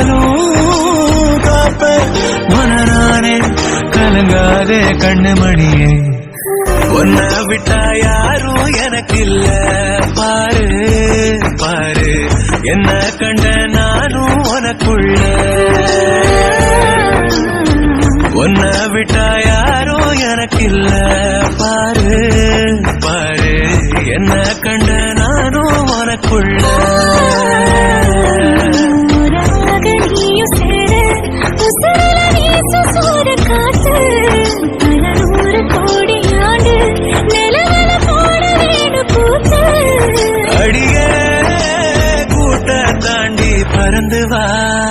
காத்தாலும் காப்பேன் மனநானே கலங்காதே கண்ணு மணியே உன்னை விட்டா யாரும் எனக்கு இல்ல பாரு பாரு என்ன கண்ட நானும் உனக்குள்ள உன்னை விட்டா யாரும் எனக்கு இல்ல பாரு பாரு என்ன கண்ட நானும் உனக்குள்ள